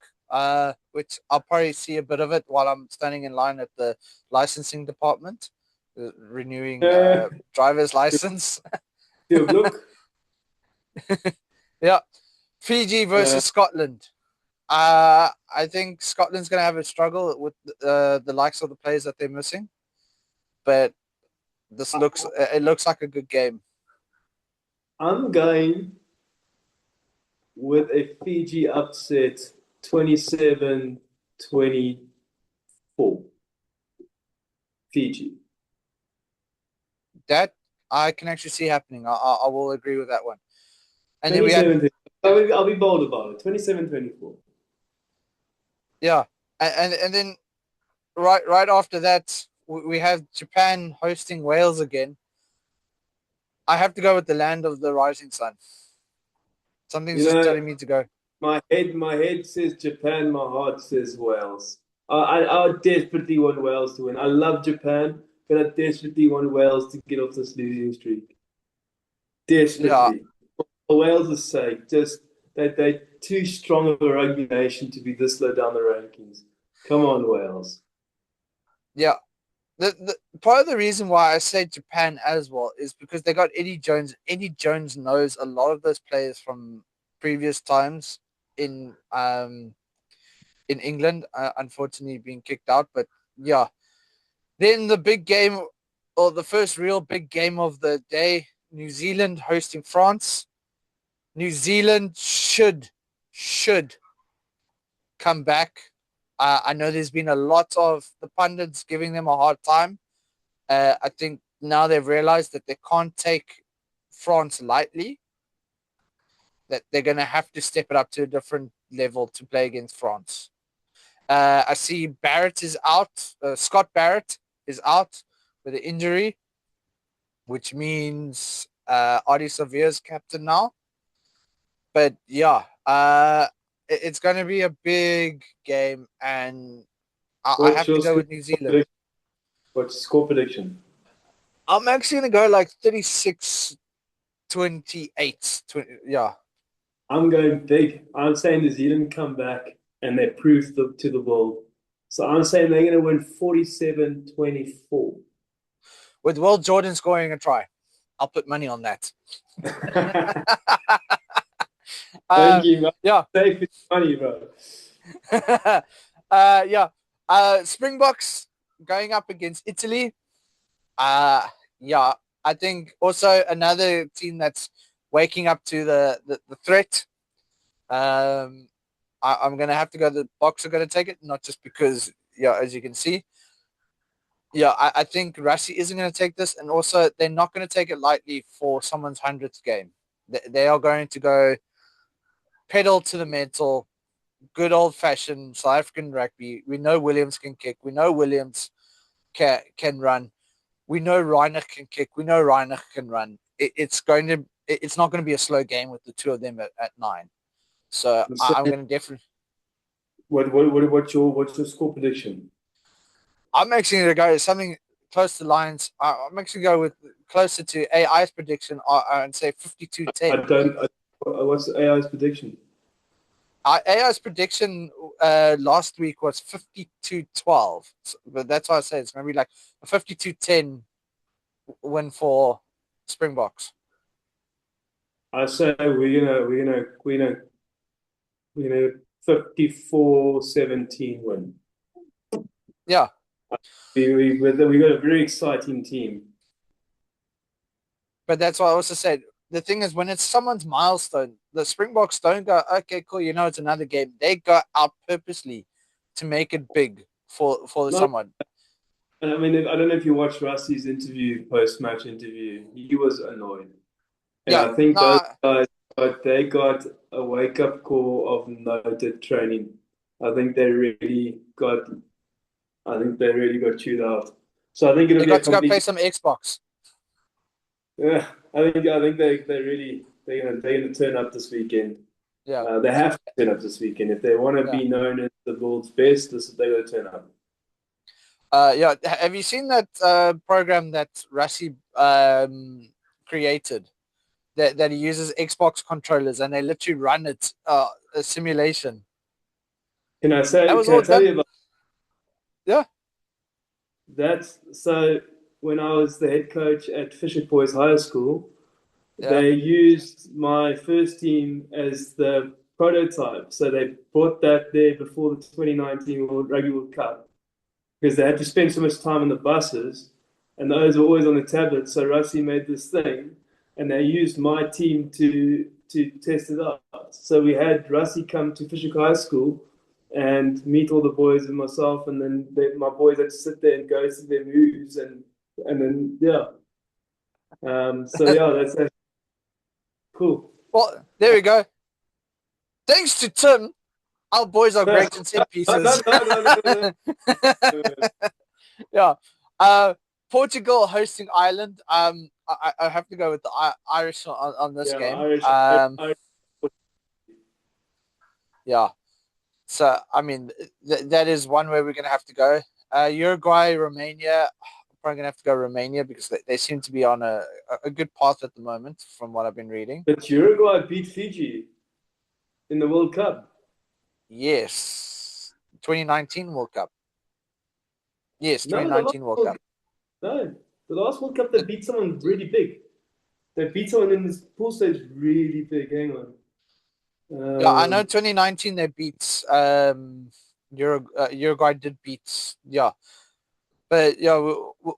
Which I'll probably see a bit of it while I'm standing in line at the licensing department, renewing driver's license. Look. Yeah, Fiji versus Scotland. I think Scotland's going to have a struggle with the likes of the players that they're missing, but it looks like a good game. I'm going with a Fiji upset 27-24. Fiji. That I can actually see happening. I will agree with that one. And then we had, I'll be bold about it. 27-24. Yeah, and then right after that we have Japan hosting Wales again. I have to go with the land of the rising sun. Something's just telling me to go. My head says Japan. My heart says Wales. I desperately want Wales to win. I love Japan, but I desperately want Wales to get off this losing streak. Desperately. Yeah. For Wales' sake, just they're too strong of a rugby nation to be this low down the rankings. Come on, Wales. Yeah. The part of the reason why I say Japan as well is because they got Eddie Jones. Eddie Jones knows a lot of those players from previous times in England, unfortunately being kicked out. But yeah, then the big game, or the first real big game of the day, New Zealand hosting France. New Zealand should come back. I know there's been a lot of the pundits giving them a hard time. I think now they've realized that they can't take France lightly, that they're going to have to step it up to a different level to play against France. I see Barrett is out. Scott Barrett is out with an injury, which means Ardie Savea's captain now. But yeah, it's going to be a big game, and I have to go with New Zealand. What's score prediction? I'm actually going to go like 36-28. Yeah. I'm going big. I'm saying New Zealand come back and they prove to the world. So I'm saying they're going to win 47-24. With Will Jordan scoring a try. I'll put money on that. Thank you, man. Yeah. Save money, bro. Yeah. Springboks going up against Italy. Yeah. I think also another team that's waking up to the threat. I'm going to have to go. The Boks are going to take it, not just because, yeah, as you can see. Yeah, I think Rassie isn't going to take this, and also they're not going to take it lightly for someone's 100th game. They are going to go pedal to the metal, good old-fashioned South African rugby. We know Williams can kick. We know Williams can run. We know Reinach can kick. We know Reinach can run. It's not going to be a slow game with the two of them at 9. So I'm going to definitely. What's your score prediction? I'm actually going to go something close to lines. I'm actually going to go with closer to AI's prediction and say 52-10. What's AI's prediction? AI's prediction last week was 52-12. But that's why I say it's going to be like a 52-10 win for Springboks. I say we're gonna 54-17 win. Yeah. We got a very exciting team. But that's why I also said, the thing is, when it's someone's milestone, the Springboks don't go, okay, cool, it's another game. They go out purposely to make it big for someone. I mean, I don't know if you watched Rassie's interview, post-match interview. He was annoyed. And Yeah, I think those no, guys, they got a wake-up call of noted training. I think they really got, I think they really got chewed out. So I think it'll they be a got to go play complete, some Xbox. yeah, I think they really, they're gonna turn up this weekend. Yeah, They have to turn up this weekend. If they want to yeah. be known as the world's best, they got to turn up. Yeah, have you seen that program that Rassie created? That he uses Xbox controllers and they literally run it a simulation. That was Can I all tell you done. about Yeah, that? So when I was the head coach at Fisher Boys High School, yeah. they used my first team as the prototype. So they brought that there before the 2019 Rugby World Cup because they had to spend so much time on the buses and those were always on the tablets. So Rassie made this thing and they used my team to test it out. So we had Rassie come to Fisher High School and meet all the boys and myself, and then my boys had to sit there and go through their moves and then yeah. So yeah, that's cool. Well, there we go. Thanks to Tim, our boys are No, great in set no, pieces. no, no, no, no, no. Yeah. Portugal hosting Ireland. I have to go with the Irish on this Yeah, game. Irish. Yeah. So I mean, that is one way we're gonna have to go. Uruguay, Romania. I'm probably gonna have to go Romania because they seem to be on a good path at the moment, from what I've been reading. But Uruguay beat Fiji in the World Cup. Yes, 2019 World Cup. Yes, No, the 2019 World Cup. no, the last World Cup they beat someone really big. They beat someone in this pool stage really big. Hang on. Yeah, I know Um, 2019 they beat Uruguay did beat, yeah. But yeah,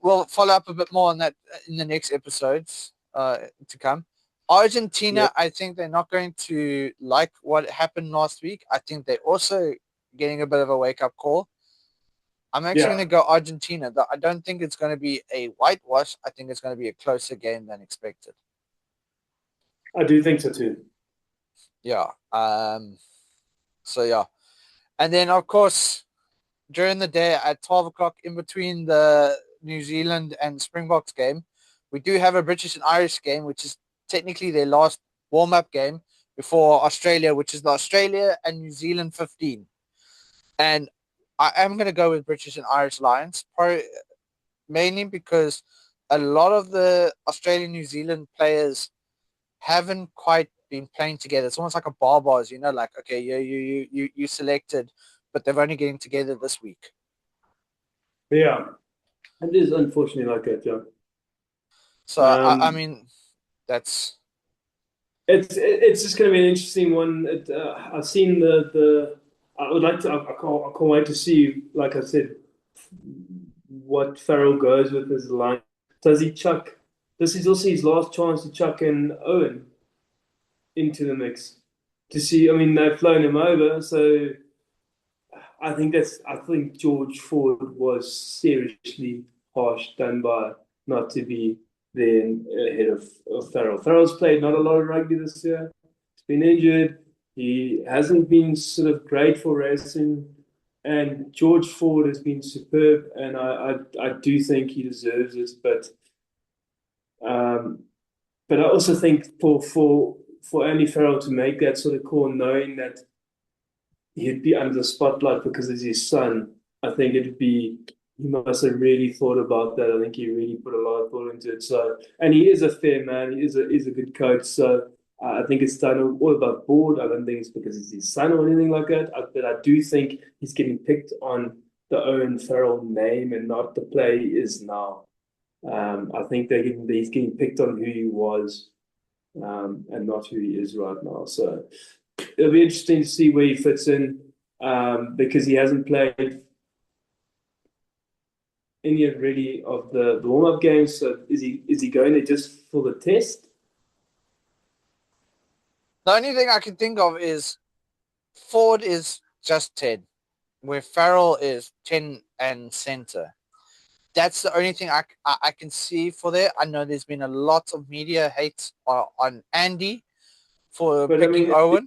we'll follow up a bit more on that in the next episodes to come. yeah, Argentina, I think they're not going to like what happened last week. I think they're also getting a bit of a wake-up call. I'm actually yeah, going to go Argentina. I don't think it's going to be a whitewash. I think it's going to be a closer game than expected. I do think so too. Yeah. So yeah. And then of course during the day at 12 o'clock in between the New Zealand and Springboks game, we do have a British and Irish game, which is technically their last warm-up game before Australia, which is the Australia and New Zealand 15. And I am going to go with British and Irish Lions, mainly because a lot of the Australian New Zealand players haven't quite been playing together. It's almost like a bars, like okay, you selected, but they've only getting together this week. Yeah, it is unfortunately like that, John. So I Um, mean that's it's just going to be an interesting one. I've seen the. I would like to. I can't wait to see. Like I said, what Farrell goes with his line. Does he chuck? This is also his last chance to chuck in Owen into the mix to see. I mean, they've flown him over, so I think George Ford was seriously harsh done by not to be there ahead of Farrell. Farrell's played not a lot of rugby this year. He's been injured. He hasn't been sort of great for racing. And George Ford has been superb, and I do think he deserves it. Um, but I also think for Andy Farrell to make that sort of call, knowing that he'd be under the spotlight because it's his son. I think it'd be he must have really thought about that. I think he really put a lot of thought into it. So, and he is a fair man. He's a good coach. So, I think it's done all about board. I don't think it's because it's his son or anything like that. But I do think he's getting picked on the Owen Farrell name and not the play he is now. I think he's getting picked on who he was and not who he is right now. So it'll be interesting to see where he fits in because he hasn't played any really of the warm up games. So is he going there just for the test? the only thing I can think of is Ford is just 10, where Farrell is 10 and center. that's the only thing I can see for there. I know there's been a lot of media hate on Andy for But I picking mean, Owen.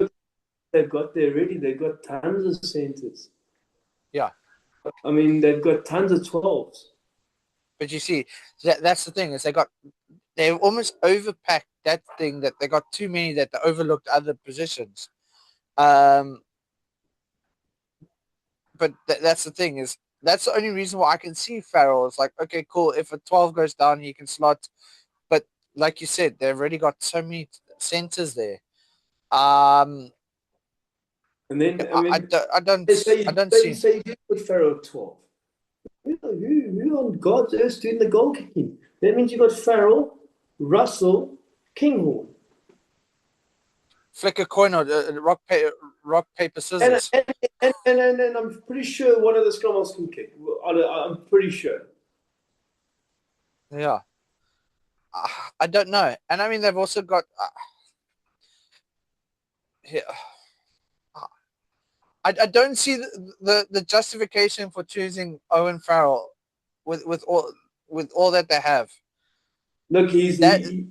they've got there already. They've got tons of centers. Yeah. I mean, they've got tons of 12s. But you see, that's the thing is they've almost overpacked that thing that they got too many that they overlooked other positions. But that's the thing is that's the only reason why I can see Farrell. It's like, okay, cool. If a 12 goes down, he can slot. But like you said, they've already got so many centers there. And then, I I mean, don't I don't I don't say, see. say you put Farrell at 12. Who on God's earth doing the goal kicking? That means you got Farrell, Russell, Kinghorn. Flick a coin or rock paper And, scissors. and, and I'm pretty sure one of the scrummers can kick. I'm pretty sure. Yeah, I don't know. And I mean they've also got. Yeah, I don't see the justification for choosing Owen Farrell with all that they have. Look, That is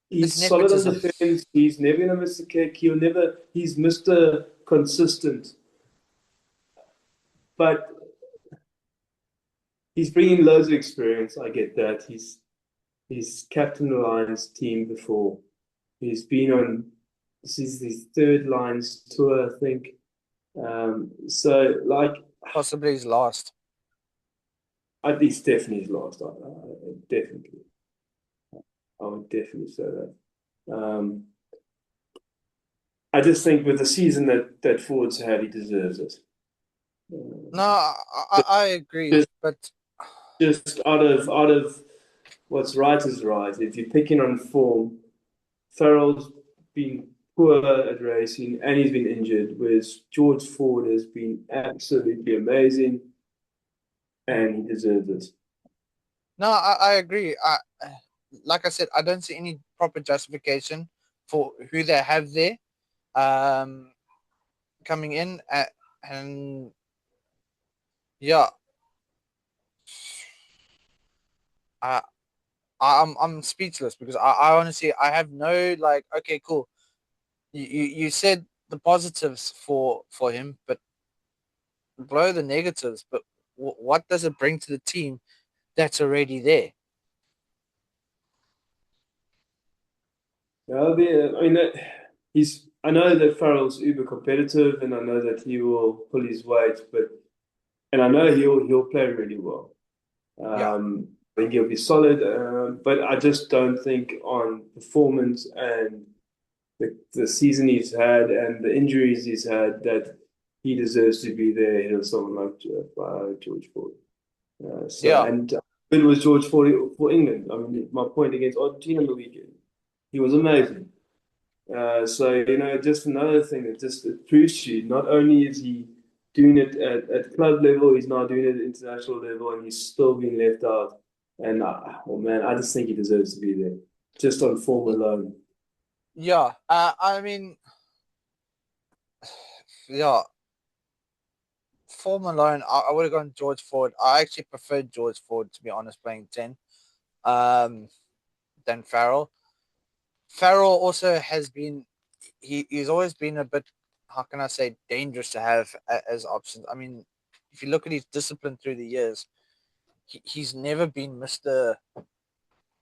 he's solid on nepotism. defense. He's never gonna miss a kick. He's Mr. Consistent. But he's bringing loads of experience. I get that. He's captained the Lions team before. He's been on this is his third Lions tour, I think. So like Possibly his last. it's definitely his last. Definitely, I would definitely say that. I just think with the season that Ford's had, he deserves it. No, I agree, Just but just out of what's right is right. If you're picking on form, Farrell's been poor at racing and he's been injured, whereas George Ford has been absolutely amazing and he deserves it. no, I agree. Like I said, I don't see any proper justification for who they have there um, coming in. And yeah, I, I'm speechless because I honestly I have no like. Okay, cool. You said the positives for him, but below the negatives. But what does it bring to the team that's already there? Yeah, I mean, I know that Farrell's uber competitive, and I know that he will pull his weight, and I know he'll play really well. Yeah, I think he'll be solid, but I just don't think on performance and the season he's had and the injuries he's had that he deserves to be there ahead of someone like George Ford. yeah, And it was George Ford for England. I mean, my point against Argentina on the weekend, he was amazing. Just another thing that just it proves to you, not only is he doing it at club level, he's now doing it at international level, and he's still being left out. And oh man, I just think he deserves to be there, just on form alone. yeah. I mean, yeah. For Malone, I would have gone George Ford. I actually preferred George Ford to be honest, playing 10, um, than Farrell. Farrell also has been he's always been a bit, how can I say, dangerous to have as options. I mean, if you look at his discipline through the years, he's never been Mr.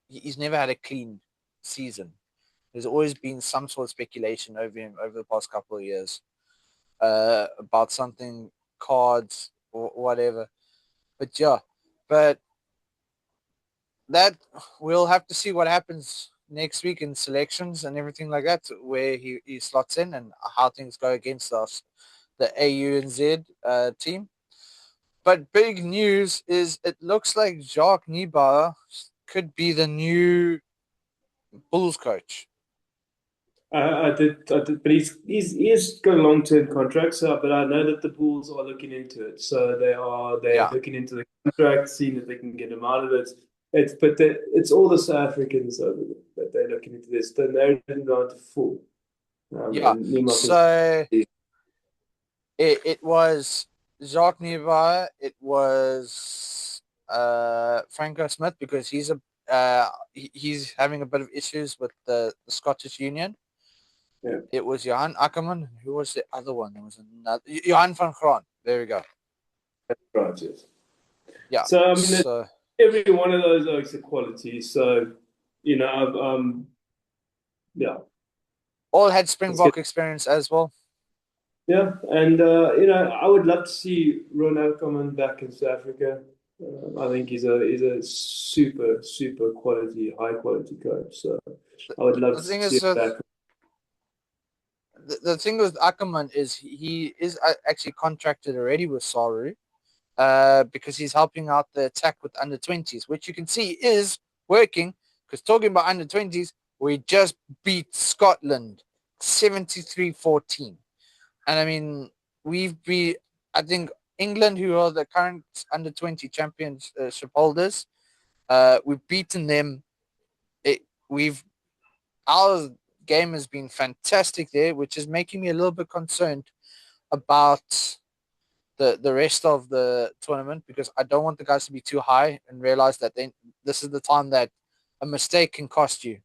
He's never had a clean season. There's always been some sort of speculation over him over the past couple of years about something, cards or whatever. But yeah, but that we'll have to see what happens next week in selections and everything like that, where he slots in and how things go against us, the AU and Z team. But big news is it looks like Jacques Niebuhr could be the new Bulls coach. But he's got a long term contract. So, but I know that the Bulls are looking into it. So they're Yeah, looking into the contract, seeing if they can get him out of it. It's all the South Africans over there that they're looking into this. They're narrowed down to four. yeah. And Nima So can. it was Jacques Niebuhr. It was Franco Smith because he's he's having a bit of issues with the Scottish Union. Yeah. It was Johan Ackerman. Who was the other one? There was another Johan van Graan. There we go. Right. Yes. Yeah. So I mean, So, every one of those are equality. So yeah. all had Springbok experience as well. Yeah, and I would love to see Ronald Koeman back in South Africa. I think he's a super quality, high quality coach. So I would love The to thing see is, him back. the thing with Ackerman is he is actually contracted already with Saru, because he's helping out the attack with under 20s, which you can see is working. Because talking about under 20s, we just beat Scotland 73-14. And I mean, I think England, who are the current under 20 championship holders, we've beaten them. Our game has been fantastic there, which is making me a little bit concerned about the rest of the tournament, because I don't want the guys to be too high and realize that this is the time that a mistake can cost you.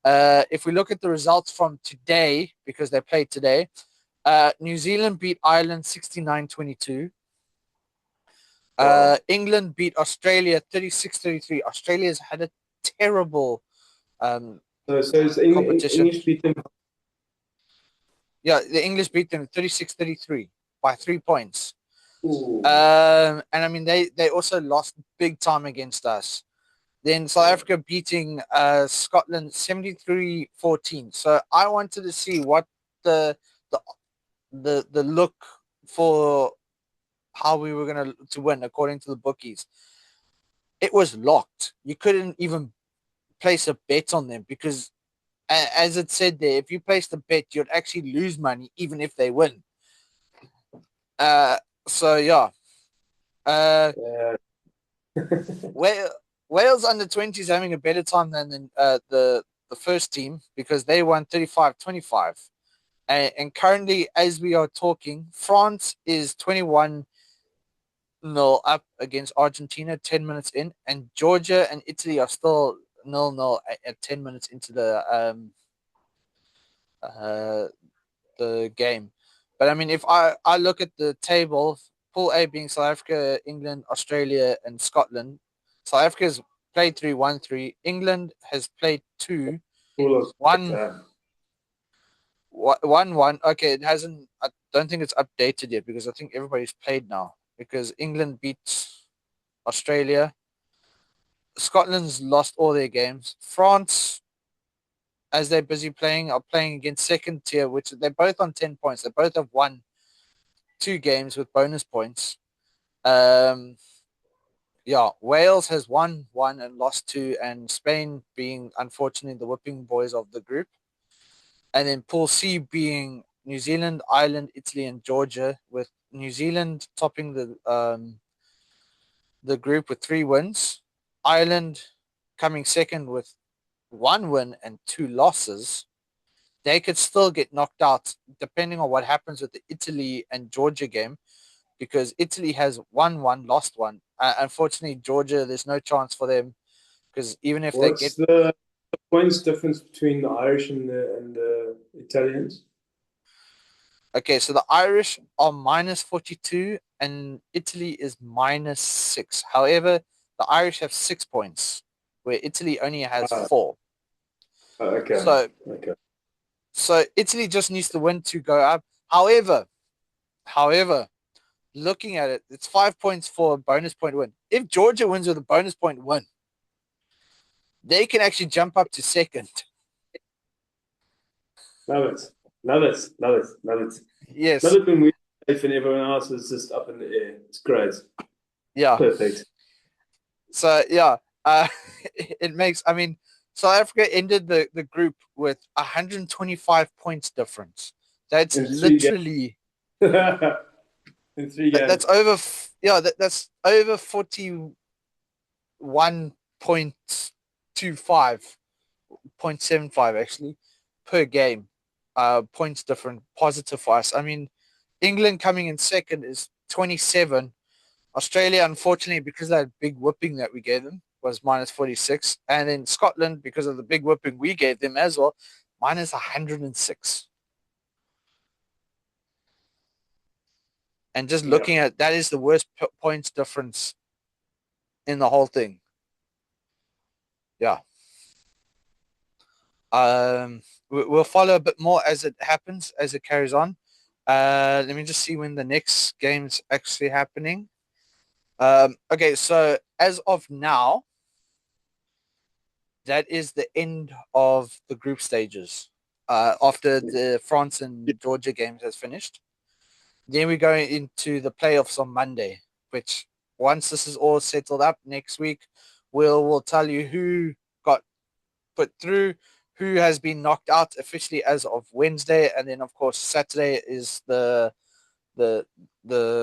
If we look at the results from today, because they played today, New Zealand beat Ireland 69-22. Wow. England beat Australia 36-33. Australia's had a terrible So it's competition. English beat them. Yeah, the English beat them 36-33 by 3 points. Ooh. And I mean, they also lost big time against us. Then South Africa beating Scotland 73-14. So I wanted to see what the look for how we were going to win according to the bookies. It was locked. You couldn't even place a bet on them because, as it said there, if you placed a bet, you'd actually lose money even if they win. So yeah. Wales under 20 is having a better time than the first team because they won 35-25. And currently, as we are talking, France is 21-0 up against Argentina 10 minutes in, and Georgia and Italy are still 0-0 at 10 minutes into the game. But I mean, if I look at the table, Pool A being South Africa, England, Australia, and Scotland, South Africa has played 3-1-3. England has played 2. One. Okay, it hasn't. I don't think it's updated yet because I think everybody's played now because England beat Australia. Scotland's lost all their games. France, as they're busy playing, are playing against second tier, which they're both on 10 points. They both have won 2 games with bonus points. Yeah, Wales has won 1 and lost 2, and Spain being unfortunately the whipping boys of the group. And then Pool C being New Zealand, Ireland, Italy, and Georgia, with New Zealand topping the group with 3 wins. Ireland coming second with 1 win and 2 losses. They could still get knocked out depending on what happens with the Italy and Georgia game, because Italy has won 1, lost 1. Unfortunately, Georgia, there's no chance for them because even if they get... What's the points difference between the Irish and the Italians? Okay, so the Irish are minus 42 and Italy is minus 6. However, the Irish have 6 points, where Italy only has 4. Okay. So Italy just needs to win to go up. However, looking at it, it's 5 points for a bonus point win. If Georgia wins with a bonus point win, they can actually jump up to second. Love it. Yes. Love it when we're safe and everyone else is just up in the air. It's great. Yeah. Perfect. So, yeah, it makes, I mean, South Africa ended the group with 125 points difference. That's literally... in 3 games. That's over, that's over 41.25, 0.75 actually per game. Points different, positive for us. I mean, England coming in second is 27, Australia, unfortunately, because of that big whooping that we gave them, was minus 46. And then Scotland, because of the big whooping we gave them as well, minus 106. And just Yeah. looking at that is the worst points difference in the whole thing. Yeah. We'll follow a bit more as it happens, as it carries on. Let me just see when the next game's actually happening. Okay, so as of now, that is the end of the group stages. After the France and Georgia games has finished, then we're going into the playoffs on Monday. Which once this is all settled up next week, we'll tell you who got put through, who has been knocked out officially as of Wednesday, and then of course Saturday is the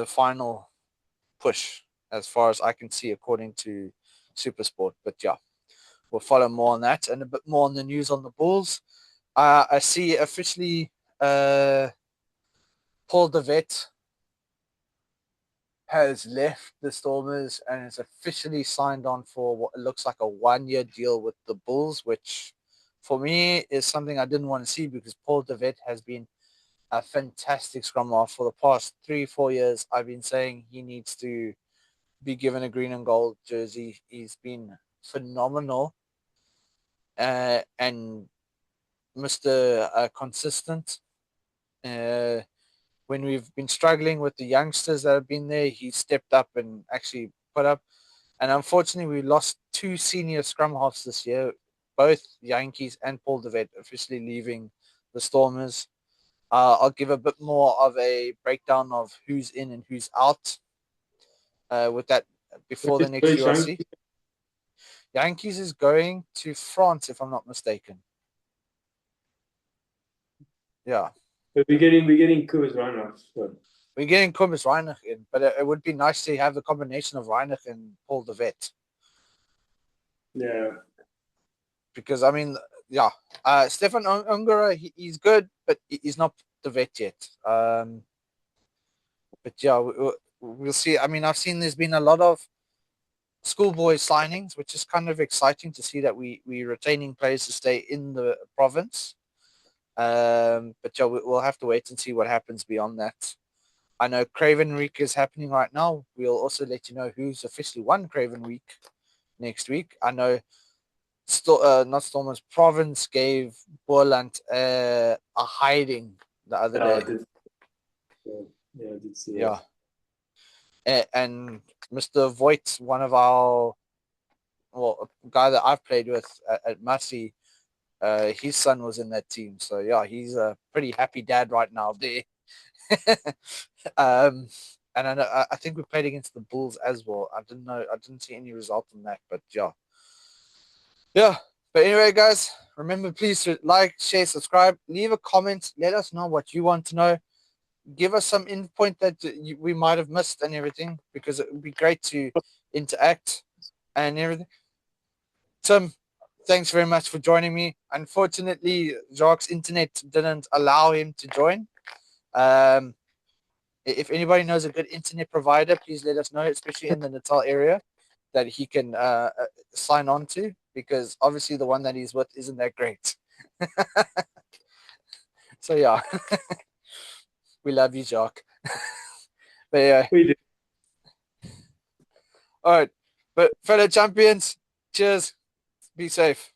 final push as far as I can see according to Supersport. But yeah, we'll follow more on that and a bit more on the news on the Bulls. I see officially Paul de Vet has left the Stormers and has officially signed on for what looks like a 1-year deal with the Bulls, which for me is something I didn't want to see because Paul de Vet has been a fantastic scrum half for the past 3-4 years. I've been saying he needs to be given a green and gold jersey. He's been phenomenal and Mr. Consistent. When we've been struggling with the youngsters that have been there, he stepped up and actually put up. And unfortunately, we lost 2 senior scrum halves this year, both Yankees and Paul de Vet officially leaving the Stormers. I'll give a bit more of a breakdown of who's in and who's out with that before the next URC. Yankees is going to France, if I'm not mistaken. Yeah. But we're getting Gqeberha. So. We're getting Gqeberha in, but it would be nice to have the combination of Reinach and Paul de Vet. Yeah. Because, I mean, yeah, Stefan Ungara, he's good, but he's not de Vet yet. But yeah, we'll see. I mean, I've seen there's been a lot of schoolboy signings, which is kind of exciting to see that we're retaining players to stay in the province. But yeah, we'll have to wait and see what happens beyond that. I know Craven Week is happening right now. We'll also let you know who's officially won Craven Week next week. I know not Stormers, Province gave Borland a hiding the other day. I did see that. And Mr. Voigt, one of our, a guy that I've played with at Massey, his son was in that team. So yeah, he's a pretty happy dad right now there. And I think we played against the Bulls as well. I didn't see any result on that, but yeah. But anyway, guys, remember, please to like, share, subscribe, leave a comment, let us know what you want to know. Give us some input that we might have missed and everything, because it would be great to interact and everything. Tim, thanks very much for joining me. Unfortunately, Jacques' internet didn't allow him to join. If anybody knows a good internet provider, please let us know, especially in the Natal area, that he can sign on to, because obviously the one that he's with isn't that great. So yeah. We love you, Jacques. But yeah. We do. All right. But fellow champions, cheers. Be safe.